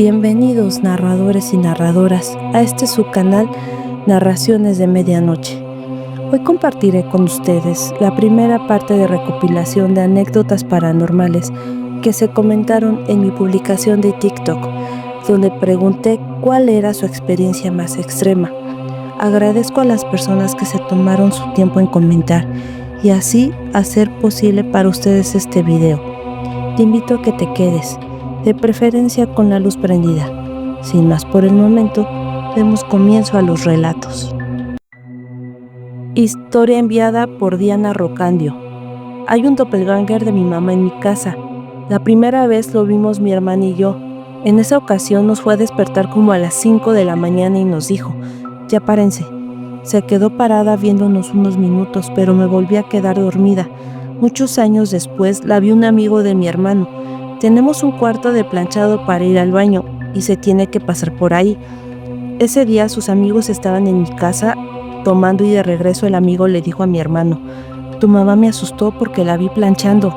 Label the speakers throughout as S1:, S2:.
S1: Bienvenidos narradores y narradoras a este subcanal Narraciones de Medianoche. Hoy compartiré con ustedes la primera parte de recopilación de anécdotas paranormales que se comentaron en mi publicación de TikTok, donde pregunté cuál era su experiencia más extrema. Agradezco a las personas que se tomaron su tiempo en comentar y así hacer posible para ustedes este video. Te invito a que te quedes, de preferencia con la luz prendida. Sin más por el momento, demos comienzo a los relatos. Historia enviada por Diana Rocandio. Hay un doppelganger de mi mamá en mi casa. La primera vez lo vimos mi hermana y yo. En esa ocasión nos fue a despertar como a las 5 de la mañana y nos dijo: "Ya párense". Se quedó parada viéndonos unos minutos, pero me volví a quedar dormida. Muchos años después la vio un amigo de mi hermano. Tenemos un cuarto de planchado para ir al baño y se tiene que pasar por ahí. Ese día sus amigos estaban en mi casa tomando y de regreso el amigo le dijo a mi hermano: "Tu mamá me asustó porque la vi planchando".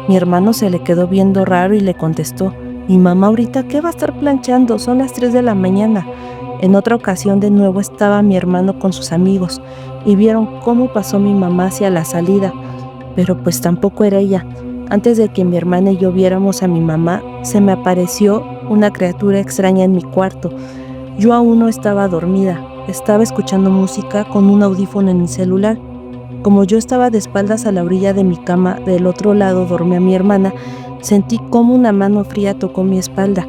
S1: Mi hermano se le quedó viendo raro y le contestó: "Mi mamá ahorita, ¿qué va a estar planchando? Son las 3 de la mañana". En otra ocasión de nuevo estaba mi hermano con sus amigos y vieron cómo pasó mi mamá hacia la salida, pero pues tampoco era ella. Antes de que mi hermana y yo viéramos a mi mamá, se me apareció una criatura extraña en mi cuarto. Yo aún no estaba dormida, estaba escuchando música con un audífono en mi celular. Como yo estaba de espaldas a la orilla de mi cama, del otro lado dormía mi hermana, sentí como una mano fría tocó mi espalda.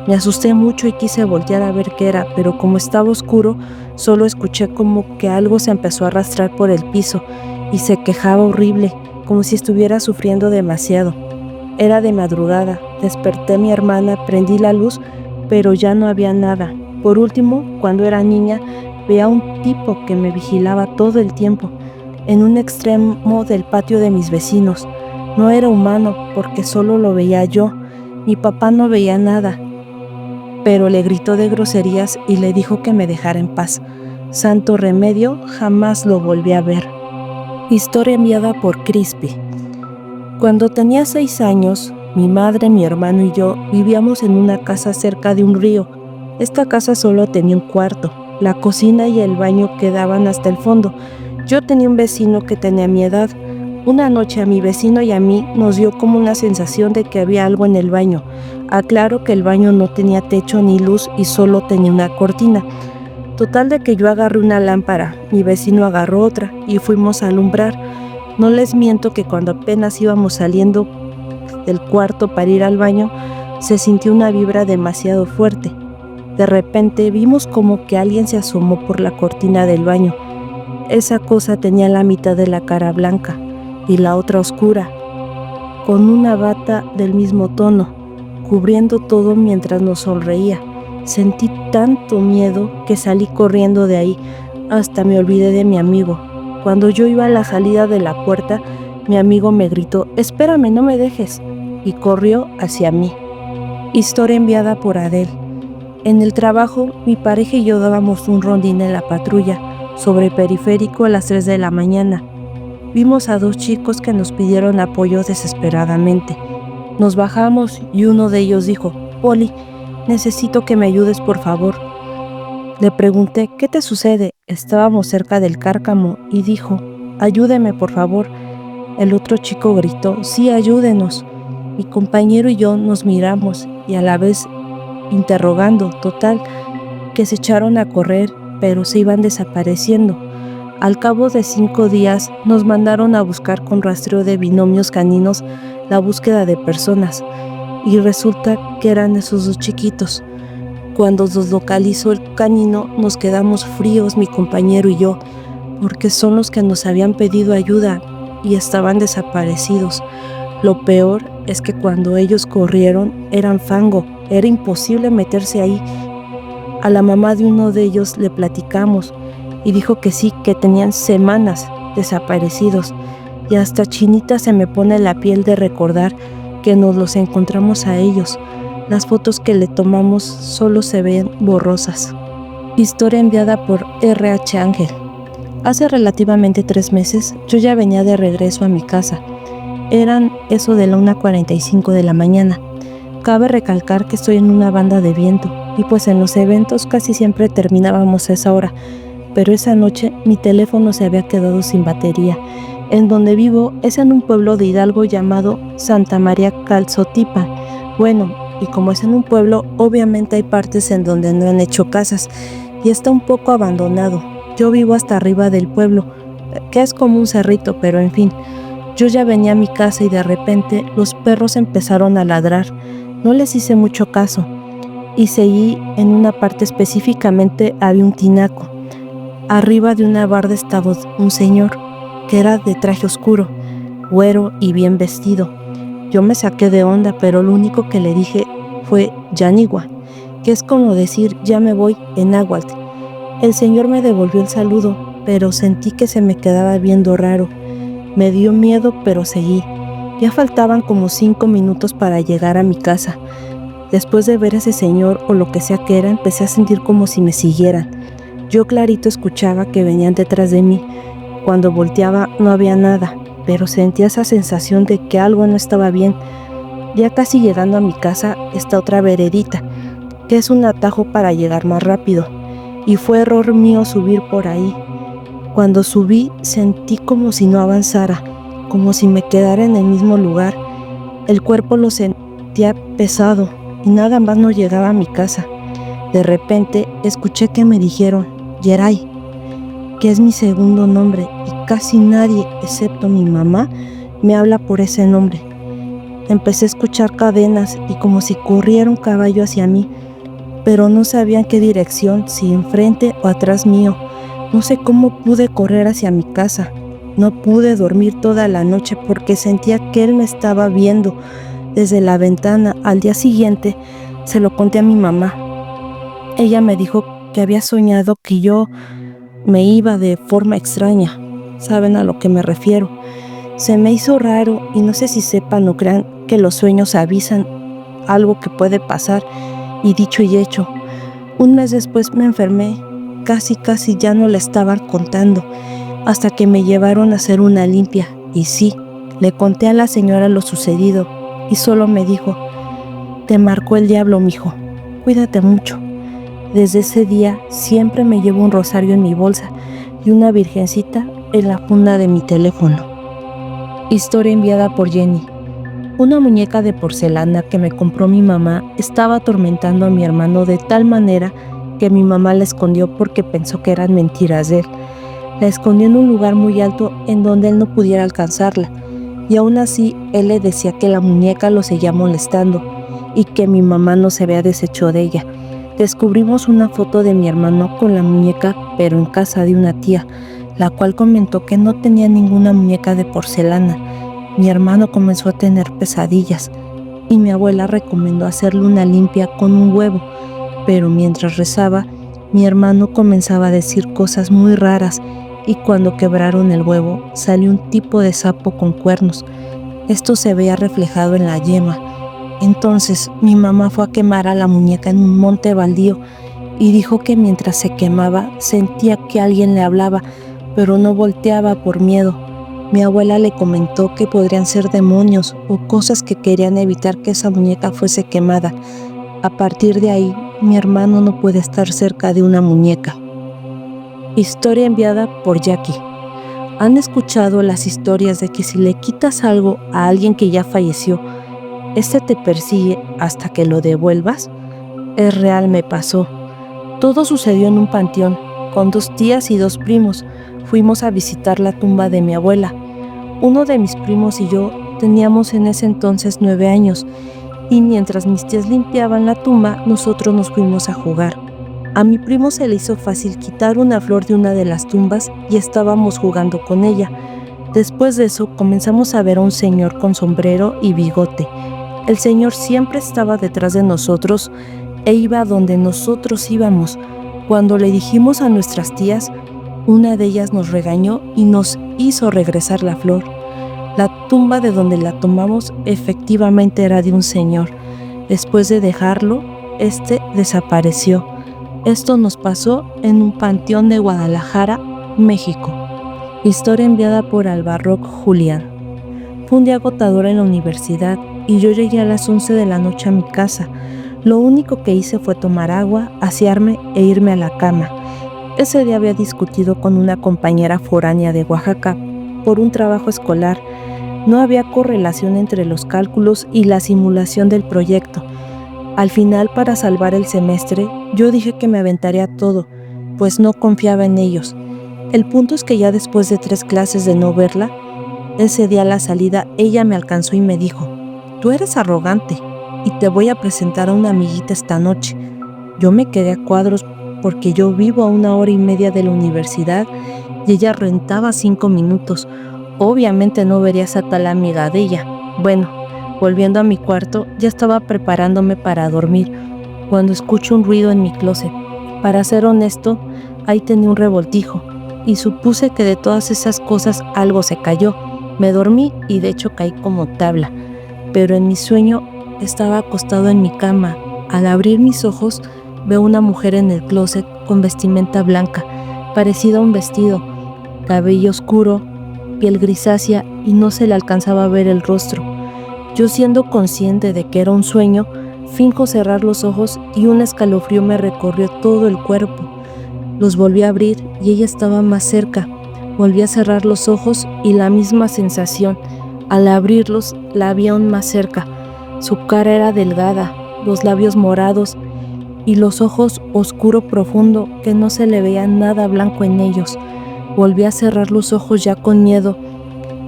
S1: Me asusté mucho y quise voltear a ver qué era, pero como estaba oscuro, solo escuché como que algo se empezó a arrastrar por el piso y se quejaba horrible, como si estuviera sufriendo demasiado. Era de madrugada, desperté a mi hermana, prendí la luz, pero ya no había nada. Por último, cuando era niña, veía a un tipo que me vigilaba todo el tiempo, en un extremo del patio de mis vecinos. No era humano, porque solo lo veía yo. Mi papá no veía nada, pero le gritó de groserías y le dijo que me dejara en paz. Santo remedio, jamás lo volví a ver. Historia enviada por Crispy. Cuando tenía 6 años, mi madre, mi hermano y yo vivíamos en una casa cerca de un río. Esta casa solo tenía un cuarto. La cocina y el baño quedaban hasta el fondo. Yo tenía un vecino que tenía mi edad. Una noche a mi vecino y a mí nos dio como una sensación de que había algo en el baño. Aclaro que el baño no tenía techo ni luz y solo tenía una cortina. Total de que yo agarré una lámpara, mi vecino agarró otra y fuimos a alumbrar. No les miento que cuando apenas íbamos saliendo del cuarto para ir al baño, se sintió una vibra demasiado fuerte. De repente vimos como que alguien se asomó por la cortina del baño. Esa cosa tenía la mitad de la cara blanca y la otra oscura, con una bata del mismo tono, cubriendo todo mientras nos sonreía. Sentí tanto miedo que salí corriendo de ahí, hasta me olvidé de mi amigo. Cuando yo iba a la salida de la puerta, mi amigo me gritó: "Espérame, no me dejes", y corrió hacia mí. Historia enviada por Adel. En el trabajo, mi pareja y yo dábamos un rondín en la patrulla, sobre Periférico a las 3 de la mañana. Vimos a 2 chicos que nos pidieron apoyo desesperadamente. Nos bajamos y uno de ellos dijo: "Poli, necesito que me ayudes, por favor". Le pregunté: "¿Qué te sucede?". Estábamos cerca del Cárcamo y dijo: "Ayúdeme, por favor". El otro chico gritó: "Sí, ayúdenos". Mi compañero y yo nos miramos y a la vez interrogando, total, que se echaron a correr, pero se iban desapareciendo. Al cabo de 5 días nos mandaron a buscar con rastreo de binomios caninos la búsqueda de personas, y resulta que eran esos 2 chiquitos. Cuando nos localizó el canino, nos quedamos fríos, mi compañero y yo, porque son los que nos habían pedido ayuda y estaban desaparecidos. Lo peor es que cuando ellos corrieron eran fango, era imposible meterse ahí. A la mamá de uno de ellos le platicamos y dijo que sí, que tenían semanas desaparecidos, y hasta chinita se me pone la piel de recordar que nos los encontramos a ellos. Las fotos que le tomamos solo se ven borrosas. Historia enviada por RH Ángel. Hace relativamente 3 meses yo ya venía de regreso a mi casa. Eran eso de la 1:45 de la mañana. Cabe recalcar que estoy en una banda de viento y pues en los eventos casi siempre terminábamos a esa hora, pero esa noche mi teléfono se había quedado sin batería. En donde vivo es en un pueblo de Hidalgo llamado Santa María Calzotipa. Bueno, y como es en un pueblo, obviamente hay partes en donde no han hecho casas y está un poco abandonado. Yo vivo hasta arriba del pueblo, que es como un cerrito, pero en fin. Yo ya venía a mi casa y de repente los perros empezaron a ladrar. No les hice mucho caso y seguí. En una parte específicamente había un tinaco. Arriba de una barda estaba un señor que era de traje oscuro, güero y bien vestido. Yo me saqué de onda, pero lo único que le dije fue Yanigua, que es como decir ya me voy en náhuatl. El señor me devolvió el saludo, pero sentí que se me quedaba viendo raro. Me dio miedo, pero seguí. Ya faltaban como 5 minutos para llegar a mi casa. Después de ver a ese señor o lo que sea que era, empecé a sentir como si me siguieran. Yo clarito escuchaba que venían detrás de mí. Cuando volteaba no había nada, pero sentía esa sensación de que algo no estaba bien. Ya casi llegando a mi casa está otra veredita, que es un atajo para llegar más rápido, y fue error mío subir por ahí. Cuando subí sentí como si no avanzara, como si me quedara en el mismo lugar. El cuerpo lo sentía pesado y nada más no llegaba a mi casa. De repente escuché que me dijeron Yeray, que es mi segundo nombre, y casi nadie, excepto mi mamá, me habla por ese nombre. Empecé a escuchar cadenas y como si corriera un caballo hacia mí, pero no sabía en qué dirección, si enfrente o atrás mío. No sé cómo pude correr hacia mi casa. No pude dormir toda la noche porque sentía que él me estaba viendo desde la ventana. Al día siguiente se lo conté a mi mamá. Ella me dijo que había soñado que yo me iba de forma extraña. ¿Saben a lo que me refiero? Se me hizo raro y no sé si sepan o crean que los sueños avisan algo que puede pasar, y dicho y hecho. Un mes después me enfermé, casi ya no le estaban contando, hasta que me llevaron a hacer una limpia. Y sí, le conté a la señora lo sucedido y solo me dijo, te marcó el diablo, mijo, cuídate mucho. Desde ese día siempre me llevo un rosario en mi bolsa y una virgencita en la funda de mi teléfono. Historia enviada por Jenny. Una muñeca de porcelana que me compró mi mamá estaba atormentando a mi hermano de tal manera que mi mamá la escondió porque pensó que eran mentiras de él. La escondió en un lugar muy alto en donde él no pudiera alcanzarla, y aún así él le decía que la muñeca lo seguía molestando y que mi mamá no se había deshecho de ella. Descubrimos una foto de mi hermano con la muñeca, pero en casa de una tía, la cual comentó que no tenía ninguna muñeca de porcelana. Mi hermano comenzó a tener pesadillas y mi abuela recomendó hacerle una limpia con un huevo, pero mientras rezaba, mi hermano comenzaba a decir cosas muy raras y cuando quebraron el huevo salió un tipo de sapo con cuernos. Esto se veía reflejado en la yema. Entonces mi mamá fue a quemar a la muñeca en un monte baldío y dijo que mientras se quemaba sentía que alguien le hablaba, pero no volteaba por miedo. Mi abuela le comentó que podrían ser demonios o cosas que querían evitar que esa muñeca fuese quemada. A partir de ahí, mi hermano no puede estar cerca de una muñeca. Historia enviada por Jackie. ¿Han escuchado las historias de que si le quitas algo a alguien que ya falleció, este te persigue hasta que lo devuelvas? Es real, me pasó. Todo sucedió en un panteón. Con 2 tías y 2 primos fuimos a visitar la tumba de mi abuela. Uno de mis primos y yo teníamos en ese entonces 9 años, y mientras mis tías limpiaban la tumba, nosotros nos fuimos a jugar. A mi primo se le hizo fácil quitar una flor de una de las tumbas y estábamos jugando con ella. Después de eso comenzamos a ver a un señor con sombrero y bigote. El señor siempre estaba detrás de nosotros e iba a donde nosotros íbamos. Cuando le dijimos a nuestras tías, una de ellas nos regañó y nos hizo regresar la flor. La tumba de donde la tomamos efectivamente era de un señor. Después de dejarlo, este desapareció. Esto nos pasó en un panteón de Guadalajara, México. Historia enviada por Albarroc Julián. Fue un día agotador en la universidad y yo llegué a las 11 de la noche a mi casa. Lo único que hice fue tomar agua, asearme e irme a la cama. Ese día había discutido con una compañera foránea de Oaxaca por un trabajo escolar. No había correlación entre los cálculos y la simulación del proyecto. Al final, para salvar el semestre, yo dije que me aventaría todo, pues no confiaba en ellos. El punto es que ya después de 3 clases de no verla, ese día a la salida ella me alcanzó y me dijo: «Tú eres arrogante y te voy a presentar a una amiguita esta noche». Yo me quedé a cuadros porque yo vivo a 1 hora y media de la universidad y ella rentaba 5 minutos. Obviamente no vería a esa tal amiga de ella. Bueno, volviendo a mi cuarto, ya estaba preparándome para dormir cuando escucho un ruido en mi closet. Para ser honesto, ahí tenía un revoltijo y supuse que de todas esas cosas algo se cayó. Me dormí y de hecho caí como tabla, pero en mi sueño estaba acostado en mi cama. Al abrir mis ojos, veo una mujer en el closet con vestimenta blanca, parecida a un vestido, cabello oscuro, piel grisácea y no se le alcanzaba a ver el rostro. Yo, siendo consciente de que era un sueño, finjo cerrar los ojos y un escalofrío me recorrió todo el cuerpo. Los volví a abrir y ella estaba más cerca. Volví a cerrar los ojos y la misma sensación. Al abrirlos, la vi aún más cerca. Su cara era delgada, los labios morados y los ojos oscuro profundo que no se le veía nada blanco en ellos. Volví a cerrar los ojos ya con miedo.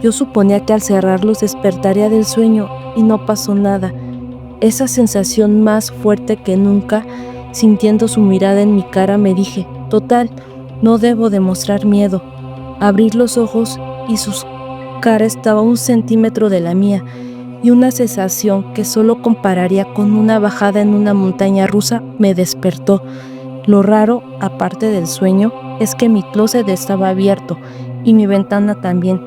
S1: Yo suponía que al cerrarlos despertaría del sueño y no pasó nada. Esa sensación más fuerte que nunca, sintiendo su mirada en mi cara, me dije: total, no debo demostrar miedo. Abrí los ojos y su cara estaba a 1 centímetro de la mía, y una sensación que solo compararía con una bajada en una montaña rusa me despertó. Lo raro, aparte del sueño, es que mi closet estaba abierto y mi ventana también.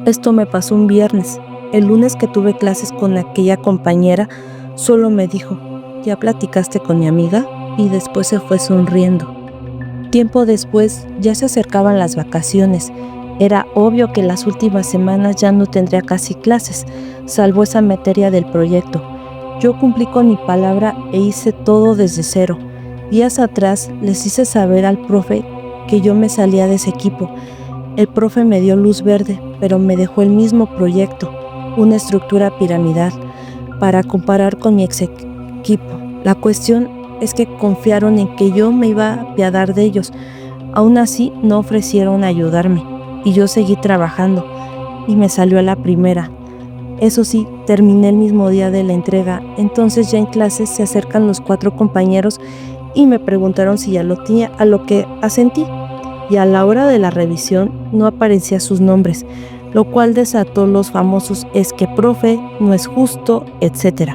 S1: Esto me pasó un viernes. El lunes que tuve clases con aquella compañera, solo me dijo: «¿Ya platicaste con mi amiga?», y después se fue sonriendo. Tiempo después ya se acercaban las vacaciones. Era obvio que las últimas semanas ya no tendría casi clases, salvo esa materia del proyecto. Yo cumplí con mi palabra e hice todo desde cero. Días atrás les hice saber al profe que yo me salía de ese equipo. El profe me dio luz verde, pero me dejó el mismo proyecto, una estructura piramidal, para comparar con mi ex equipo. La cuestión es que confiaron en que yo me iba a apiadar de ellos. Aún así, no ofrecieron ayudarme, y yo seguí trabajando, y me salió a la primera. Eso sí, terminé el mismo día de la entrega. Entonces ya en clases se acercan los 4 compañeros y me preguntaron si ya lo tenía, a lo que asentí. Y a la hora de la revisión no aparecían sus nombres, lo cual desató los famosos «es que profe, no es justo», etc.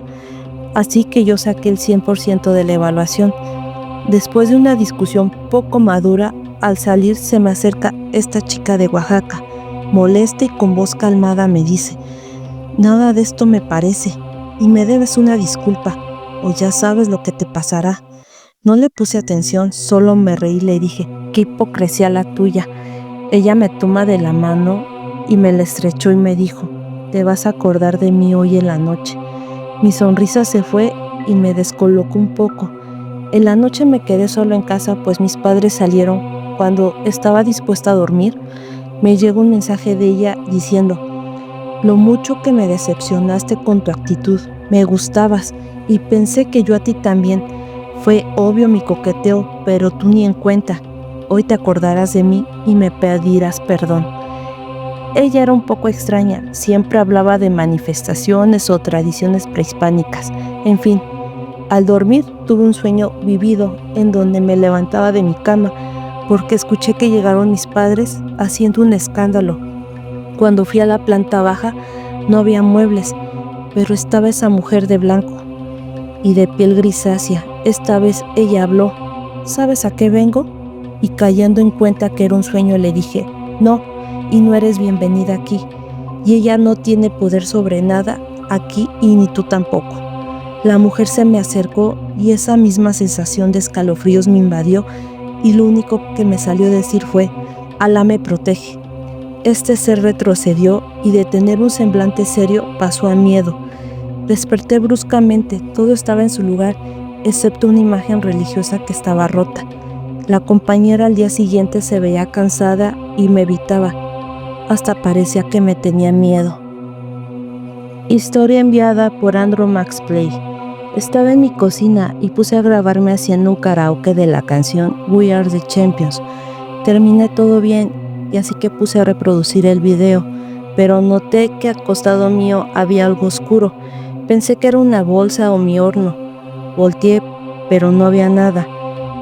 S1: Así que yo saqué el 100% de la evaluación. Después de una discusión poco madura, al salir se me acerca esta chica de Oaxaca. Molesta y con voz calmada me dice: «Nada de esto me parece, y me debes una disculpa, o ya sabes lo que te pasará». No le puse atención, solo me reí y le dije: «Qué hipocresía la tuya». Ella me toma de la mano y me la estrechó y me dijo: «Te vas a acordar de mí hoy en la noche». Mi sonrisa se fue y me descolocó un poco. En la noche me quedé solo en casa, pues mis padres salieron. Cuando estaba dispuesta a dormir, me llegó un mensaje de ella diciendo: «Lo mucho que me decepcionaste con tu actitud, me gustabas y pensé que yo a ti también. Fue obvio mi coqueteo, pero tú ni en cuenta. Hoy te acordarás de mí y me pedirás perdón». Ella era un poco extraña, siempre hablaba de manifestaciones o tradiciones prehispánicas. En fin, al dormir tuve un sueño vivido en donde me levantaba de mi cama porque escuché que llegaron mis padres haciendo un escándalo. Cuando fui a la planta baja no había muebles, pero estaba esa mujer de blanco y de piel grisácea. Esta vez ella habló: «¿Sabes a qué vengo?». Y cayendo en cuenta que era un sueño le dije: «No, y no eres bienvenida aquí, y ella no tiene poder sobre nada aquí y ni tú tampoco». La mujer se me acercó y esa misma sensación de escalofríos me invadió y lo único que me salió decir fue: «Alá me protege». Este ser retrocedió y de tener un semblante serio pasó a miedo. Desperté bruscamente, todo estaba en su lugar, excepto una imagen religiosa que estaba rota. La compañera al día siguiente se veía cansada y me evitaba, hasta parecía que me tenía miedo. Historia enviada por Andrew Max Play. Estaba en mi cocina y puse a grabarme haciendo un karaoke de la canción We Are the Champions. Terminé todo bien y así que puse a reproducir el video, pero noté que al costado mío había algo oscuro. Pensé que era una bolsa o mi horno. Volteé, pero no había nada,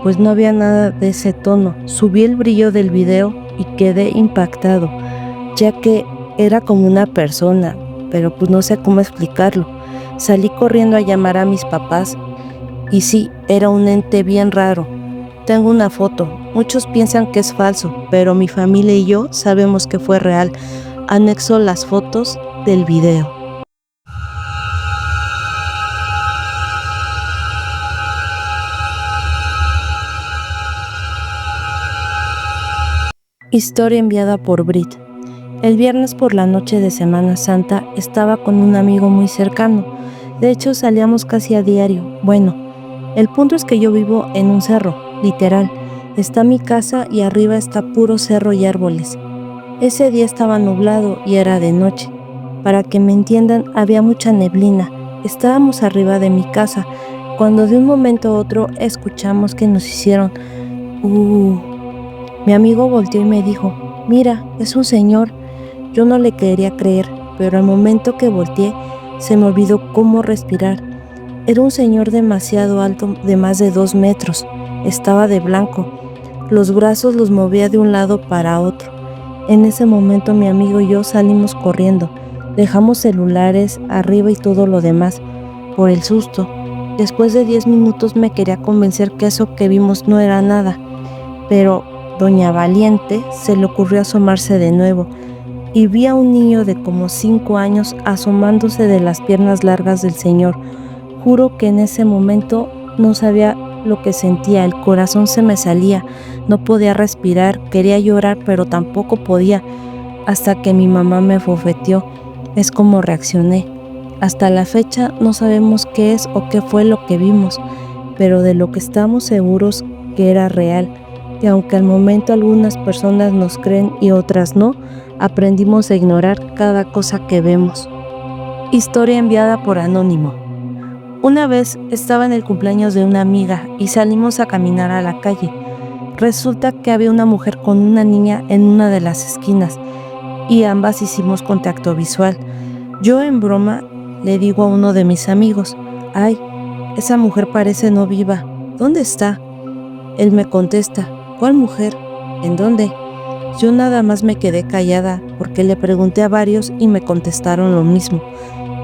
S1: pues no había nada de ese tono. Subí el brillo del video y quedé impactado, ya que era como una persona, pero pues no sé cómo explicarlo. Salí corriendo a llamar a mis papás y sí, era un ente bien raro. Tengo una foto, muchos piensan que es falso, pero mi familia y yo sabemos que fue real. Anexo las fotos del video. Historia enviada por Brit. El viernes por la noche de Semana Santa estaba con un amigo muy cercano. De hecho, salíamos casi a diario. Bueno, el punto es que yo vivo en un cerro, literal. Está mi casa y arriba está puro cerro y árboles. Ese día estaba nublado y era de noche. Para que me entiendan, había mucha neblina. Estábamos arriba de mi casa, cuando de un momento a otro escuchamos que nos hicieron Mi amigo volteó y me dijo, mira, es un señor. Yo no le quería creer, pero al momento que volteé, se me olvidó cómo respirar. Era un señor demasiado alto, de más de 2 metros. Estaba de blanco. Los brazos los movía de un lado para otro. En ese momento mi amigo y yo salimos corriendo. Dejamos celulares arriba y todo lo demás, por el susto. Después de 10 minutos me quería convencer que eso que vimos no era nada, pero Doña Valiente se le ocurrió asomarse de nuevo y vi a un niño de como 5 años asomándose de las piernas largas del señor. Juro que en ese momento no sabía lo que sentía, el corazón se me salía, no podía respirar, quería llorar pero tampoco podía, hasta que mi mamá me bofeteó. Es como reaccioné. Hasta la fecha no sabemos qué es o qué fue lo que vimos, pero de lo que estamos seguros que era real. Y aunque al momento algunas personas nos creen y otras no, aprendimos a ignorar cada cosa que vemos. Historia enviada por Anónimo. Una vez estaba en el cumpleaños de una amiga y salimos a caminar a la calle. Resulta que había una mujer con una niña en una de las esquinas y ambas hicimos contacto visual. Yo en broma le digo a uno de mis amigos, ay, esa mujer parece no viva, ¿dónde está? Él me contesta, ¿cuál mujer? ¿En dónde? Yo nada más me quedé callada porque le pregunté a varios y me contestaron lo mismo.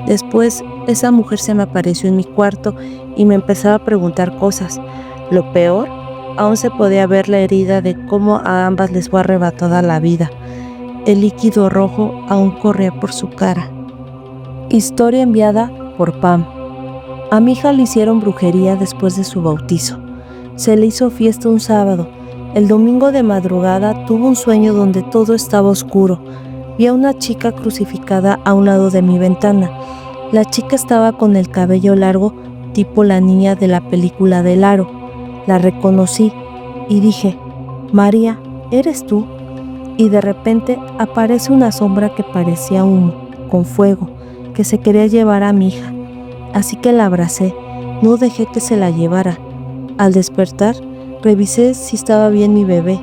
S1: Después, esa mujer se me apareció en mi cuarto y me empezaba a preguntar cosas. Lo peor, aún se podía ver la herida de cómo a ambas les fue arrebatada la vida. El líquido rojo aún corría por su cara. Historia enviada por Pam. A mi hija le hicieron brujería después de su bautizo. Se le hizo fiesta un sábado. El domingo de madrugada tuvo un sueño donde todo estaba oscuro. Vi a una chica crucificada a un lado de mi ventana. La chica estaba con el cabello largo, tipo la niña de la película del Aro. La reconocí y dije, María, ¿eres tú? Y de repente aparece una sombra que parecía humo, con fuego, que se quería llevar a mi hija. Así que la abracé, no dejé que se la llevara. Al despertar, revisé si estaba bien mi bebé.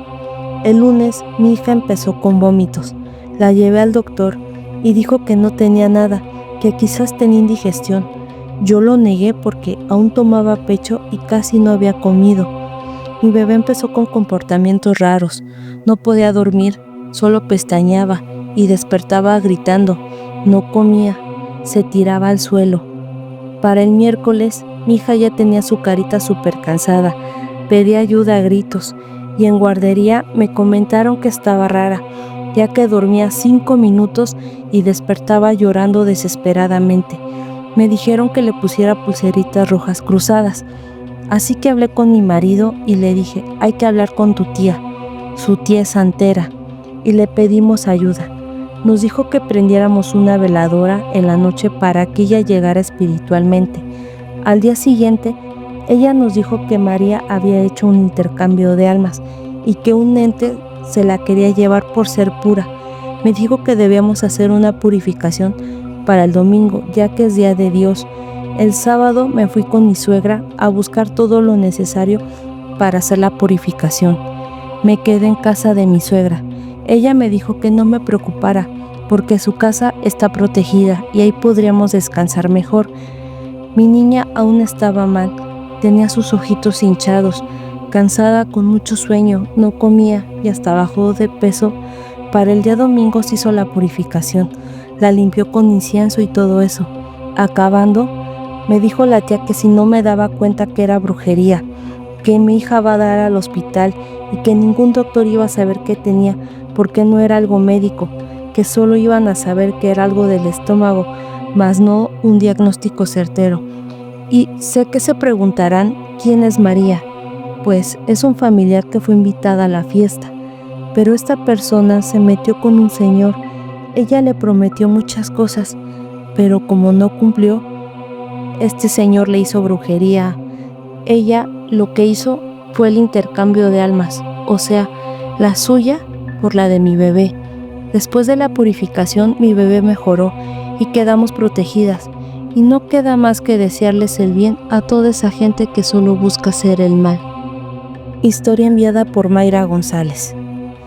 S1: El lunes mi hija empezó con vómitos. La llevé al doctor y dijo que no tenía nada, que quizás tenía indigestión. Yo lo negué porque aún tomaba pecho y casi no había comido. Mi bebé empezó con comportamientos raros. No podía dormir, solo pestañeaba y despertaba gritando. No comía, se tiraba al suelo. Para el miércoles, mi hija ya tenía su carita súper cansada. Pedía ayuda a gritos y en guardería me comentaron que estaba rara, ya que dormía 5 minutos y despertaba llorando desesperadamente. Me dijeron que le pusiera pulseritas rojas cruzadas. Así que hablé con mi marido y le dije, hay que hablar con tu tía. Su tía es santera, y le pedimos ayuda. Nos dijo que prendiéramos una veladora en la noche para que ella llegara espiritualmente. Al día siguiente, ella nos dijo que María había hecho un intercambio de almas y que un ente se la quería llevar por ser pura. Me dijo que debíamos hacer una purificación para el domingo, ya que es día de Dios. El sábado me fui con mi suegra a buscar todo lo necesario para hacer la purificación. Me quedé en casa de mi suegra. Ella me dijo que no me preocupara porque su casa está protegida y ahí podríamos descansar mejor. Mi niña aún estaba mal, tenía sus ojitos hinchados, cansada, con mucho sueño, no comía y hasta bajó de peso. Para el día domingo se hizo la purificación, la limpió con incienso y todo eso. Acabando, me dijo la tía que si no me daba cuenta que era brujería, que mi hija va a dar al hospital y que ningún doctor iba a saber qué tenía porque no era algo médico, que solo iban a saber que era algo del estómago, mas no un diagnóstico certero. Y sé que se preguntarán quién es María, pues es un familiar que fue invitada a la fiesta, pero esta persona se metió con un señor. Ella le prometió muchas cosas, pero como no cumplió, este señor le hizo brujería. Ella lo que hizo fue el intercambio de almas, o sea, la suya por la de mi bebé. Después de la purificación, mi bebé mejoró y quedamos protegidas. Y no queda más que desearles el bien a toda esa gente que solo busca hacer el mal. Historia enviada por Mayra González.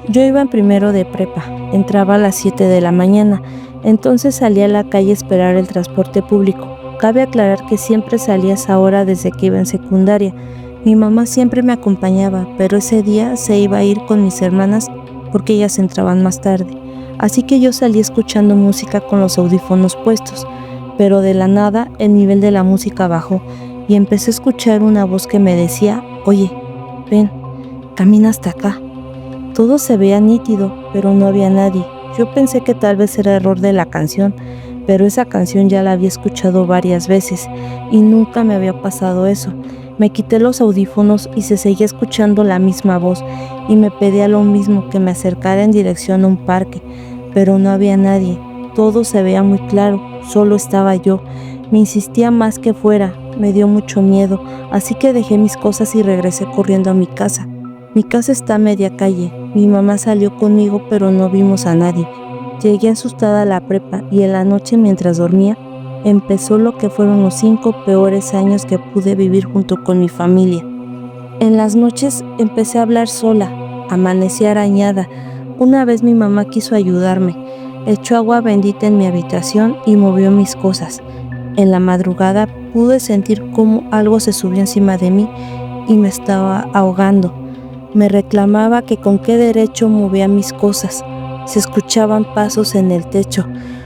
S1: Yo iba en primero de prepa, entraba a las 7 de la mañana, entonces salí a la calle a esperar el transporte público. Cabe aclarar que siempre salía a esa hora desde que iba en secundaria. Mi mamá siempre me acompañaba, pero ese día se iba a ir con mis hermanas porque ellas entraban más tarde. Así que yo salí escuchando música con los audífonos puestos, pero de la nada el nivel de la música bajó y empecé a escuchar una voz que me decía: oye, ven, camina hasta acá. Todo se veía nítido, pero no había nadie. Yo pensé que tal vez era error de la canción, pero esa canción ya la había escuchado varias veces y nunca me había pasado eso. Me quité los audífonos y se seguía escuchando la misma voz y me pedía lo mismo, que me acercara en dirección a un parque, pero no había nadie. Todo se veía muy claro, solo estaba yo. Me insistía más que fuera, me dio mucho miedo, así que dejé mis cosas y regresé corriendo a mi casa. Mi casa está a media calle. Mi mamá salió conmigo, pero no vimos a nadie. Llegué asustada a la prepa y en la noche, mientras dormía, empezó lo que fueron los 5 peores años que pude vivir junto con mi familia. En las noches empecé a hablar sola, amanecí arañada. Una vez mi mamá quiso ayudarme, echó agua bendita en mi habitación y movió mis cosas. En la madrugada pude sentir cómo algo se subió encima de mí y me estaba ahogando. Me reclamaba que con qué derecho movía mis cosas. Se escuchaban pasos en el techo.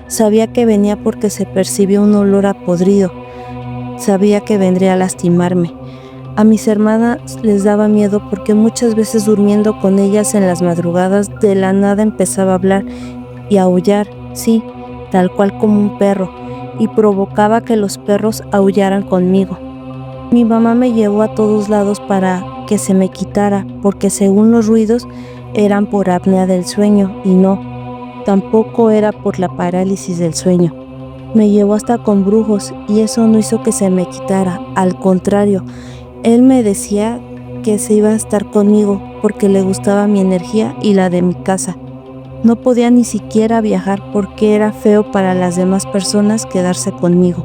S1: Sabía que venía porque se percibió un olor a podrido. Sabía que vendría a lastimarme. A mis hermanas les daba miedo porque muchas veces durmiendo con ellas en las madrugadas de la nada empezaba a hablar y a aullar, sí, tal cual como un perro, y provocaba que los perros aullaran conmigo. Mi mamá me llevó a todos lados para que se me quitara, porque según los ruidos eran por apnea del sueño y no, tampoco era por la parálisis del sueño. Me llevó hasta con brujos y eso no hizo que se me quitara, al contrario, él me decía que se iba a estar conmigo porque le gustaba mi energía y la de mi casa. No podía ni siquiera viajar porque era feo para las demás personas quedarse conmigo.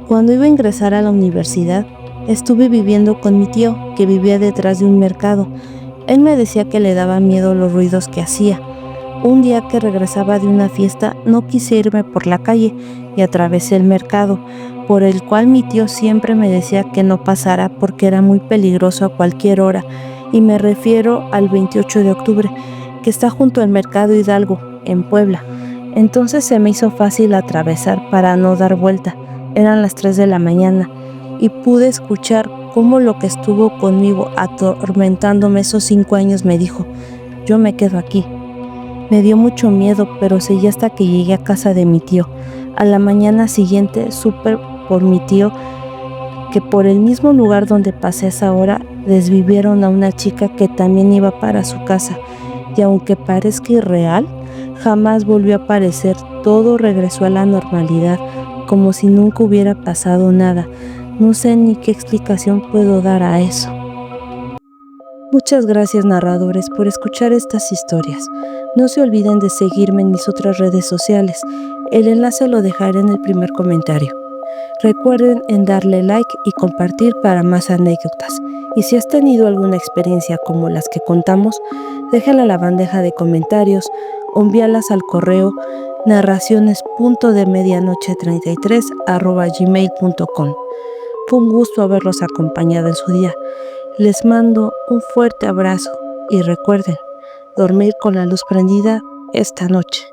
S1: Cuando iba a ingresar a la universidad, estuve viviendo con mi tío, que vivía detrás de un mercado. Él me decía que le daba miedo los ruidos que hacía. Un día que regresaba de una fiesta, no quise irme por la calle y atravesé el mercado, por el cual mi tío siempre me decía que no pasara porque era muy peligroso a cualquier hora, y me refiero al 28 de octubre, que está junto al Mercado Hidalgo, en Puebla. Entonces se me hizo fácil atravesar para no dar vuelta. Eran las 3 de la mañana y pude escuchar cómo lo que estuvo conmigo atormentándome esos 5 años me dijo: yo me quedo aquí. Me dio mucho miedo, pero seguí hasta que llegué a casa de mi tío. A la mañana siguiente supe por mi tío que por el mismo lugar donde pasé esa hora desvivieron a una chica que también iba para su casa. Y aunque parezca irreal, Jamás volvió a aparecer, todo regresó a la normalidad, como si nunca hubiera pasado nada. No sé ni qué explicación puedo dar a eso. Muchas gracias, narradores, por escuchar estas historias. No se olviden de seguirme en mis otras redes sociales. El enlace lo dejaré en el primer comentario. Recuerden en darle like y compartir para más anécdotas. Y si has tenido alguna experiencia como las que contamos, déjala en la bandeja de comentarios o envíalas al correo narraciones.demedianoche33@gmail.com. Fue un gusto haberlos acompañado en su día. Les mando un fuerte abrazo y recuerden dormir con la luz prendida esta noche.